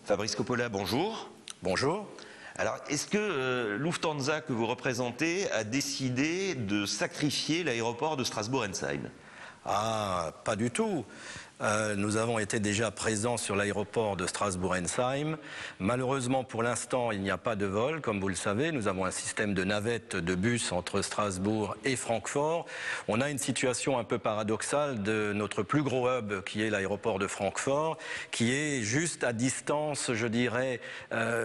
Fabrice Coppola, bonjour. Bonjour. Alors, est-ce que Lufthansa, que vous représentez, a décidé de sacrifier l'aéroport de Strasbourg-Ensheim? Ah, pas du tout. Nous avons été déjà présents sur l'aéroport de Strasbourg-Ensheim. Malheureusement, pour l'instant, il n'y a pas de vol, comme vous le savez. Nous avons un système de navettes de bus entre Strasbourg et Francfort. On a une situation un peu paradoxale de notre plus gros hub, qui est l'aéroport de Francfort, qui est juste à distance, je dirais,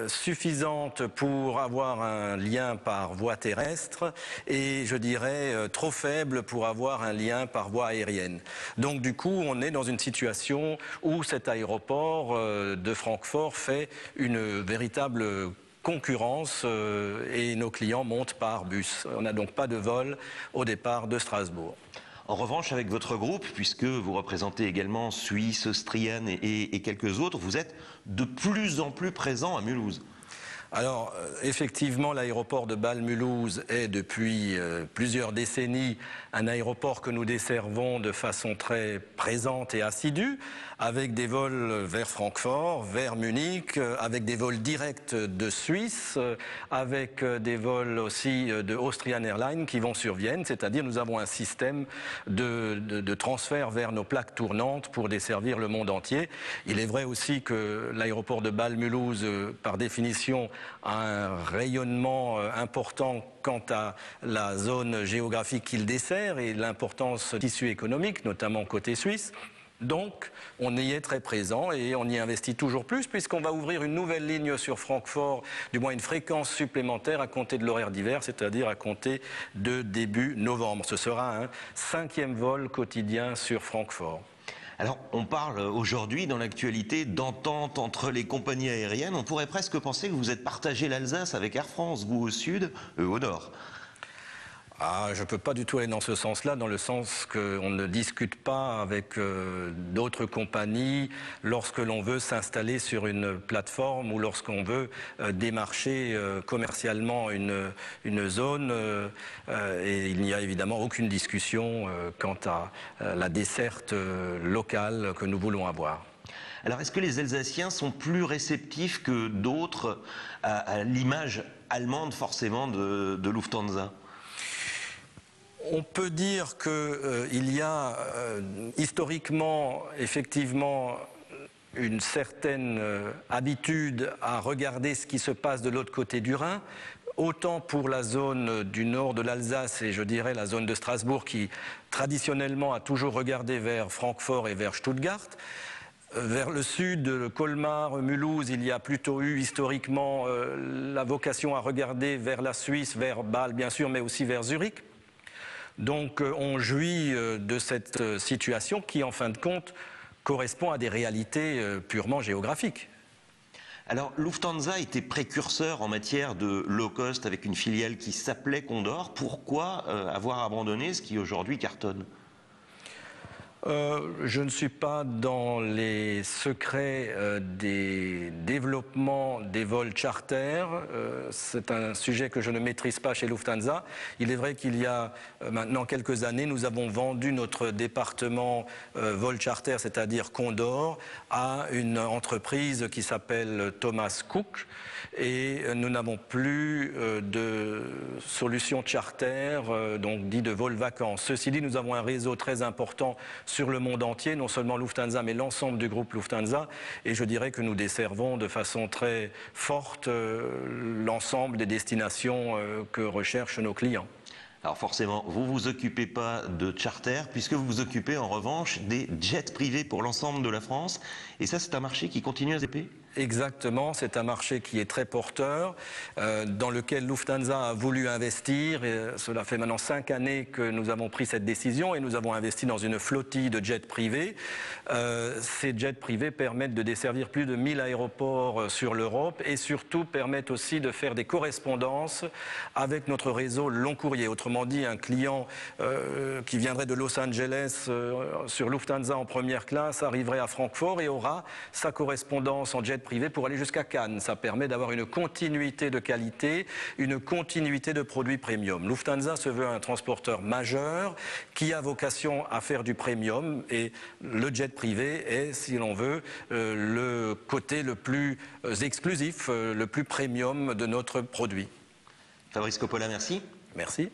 suffisante pour avoir un lien par voie terrestre et, je dirais, trop faible pour avoir un lien par voie aérienne. Donc, du coup, on est dans une situation où cet aéroport de Francfort fait une véritable concurrence et nos clients montent par bus. On n'a donc pas de vol au départ de Strasbourg. En revanche, avec votre groupe, puisque vous représentez également Suisse, Austrian et quelques autres, vous êtes de plus en plus présent à Mulhouse. Alors, effectivement, l'aéroport de Bâle-Mulhouse est depuis plusieurs décennies un aéroport que nous desservons de façon très présente et assidue, avec des vols vers Francfort, vers Munich, avec des vols directs de Suisse, avec des vols aussi de Austrian Airlines qui vont sur Vienne, c'est-à-dire nous avons un système de transfert vers nos plaques tournantes pour desservir le monde entier. Il est vrai aussi que l'aéroport de Bâle-Mulhouse, par définition, un rayonnement important quant à la zone géographique qu'il dessert et l'importance du tissu économique, notamment côté suisse. Donc, on y est très présent et on y investit toujours plus puisqu'on va ouvrir une nouvelle ligne sur Francfort, du moins une fréquence supplémentaire à compter de l'horaire d'hiver, c'est-à-dire à compter de début novembre. Ce sera un 5e vol quotidien sur Francfort. Alors, on parle aujourd'hui dans l'actualité d'entente entre les compagnies aériennes. On pourrait presque penser que vous êtes partagé l'Alsace avec Air France, vous au sud, eux au nord. Ah, je ne peux pas du tout aller dans ce sens-là, dans le sens qu'on ne discute pas avec d'autres compagnies lorsque l'on veut s'installer sur une plateforme ou lorsqu'on veut démarcher commercialement une zone. Et il n'y a évidemment aucune discussion quant à la desserte locale que nous voulons avoir. Alors, est-ce que les Alsaciens sont plus réceptifs que d'autres à l'image allemande, forcément, de Lufthansa ? On peut dire qu'il y a historiquement, effectivement, une certaine habitude à regarder ce qui se passe de l'autre côté du Rhin, autant pour la zone du nord de l'Alsace et je dirais la zone de Strasbourg qui traditionnellement a toujours regardé vers Francfort et vers Stuttgart. Vers le sud, Colmar, Mulhouse, il y a plutôt eu historiquement la vocation à regarder vers la Suisse, vers Bâle bien sûr, mais aussi vers Zurich. Donc on jouit de cette situation qui, en fin de compte, correspond à des réalités purement géographiques. Alors, Lufthansa était précurseur en matière de low cost avec une filiale qui s'appelait Condor. Pourquoi avoir abandonné ce qui aujourd'hui cartonne ? Je ne suis pas dans les secrets des développements des vols charter. C'est un sujet que je ne maîtrise pas chez Lufthansa. Il est vrai qu'il y a maintenant quelques années, nous avons vendu notre département vol charter, c'est-à-dire Condor, à une entreprise qui s'appelle Thomas Cook. Et nous n'avons plus de solution charter, donc dit de vol vacances. Ceci dit, nous avons un réseau très important sur le monde entier, non seulement Lufthansa, mais l'ensemble du groupe Lufthansa. Et je dirais que nous desservons de façon très forte l'ensemble des destinations que recherchent nos clients. Alors forcément, vous ne vous occupez pas de charter, puisque vous vous occupez en revanche des jets privés pour l'ensemble de la France. Et ça, c'est un marché qui continue à se développer ? Exactement, c'est un marché qui est très porteur, dans lequel Lufthansa a voulu investir. Et cela fait maintenant 5 années que nous avons pris cette décision et nous avons investi dans une flottille de jets privés. Ces jets privés permettent de desservir plus de 1000 aéroports sur l'Europe et surtout permettent aussi de faire des correspondances avec notre réseau long courrier. Autrement dit, un client qui viendrait de Los Angeles sur Lufthansa en première classe arriverait à Francfort et aura sa correspondance en jet privé pour aller jusqu'à Cannes. Ça permet d'avoir une continuité de qualité, une continuité de produits premium. Lufthansa se veut un transporteur majeur qui a vocation à faire du premium et le jet privé est, si l'on veut, le côté le plus exclusif, le plus premium de notre produit. Fabrice Coppola, merci. Merci.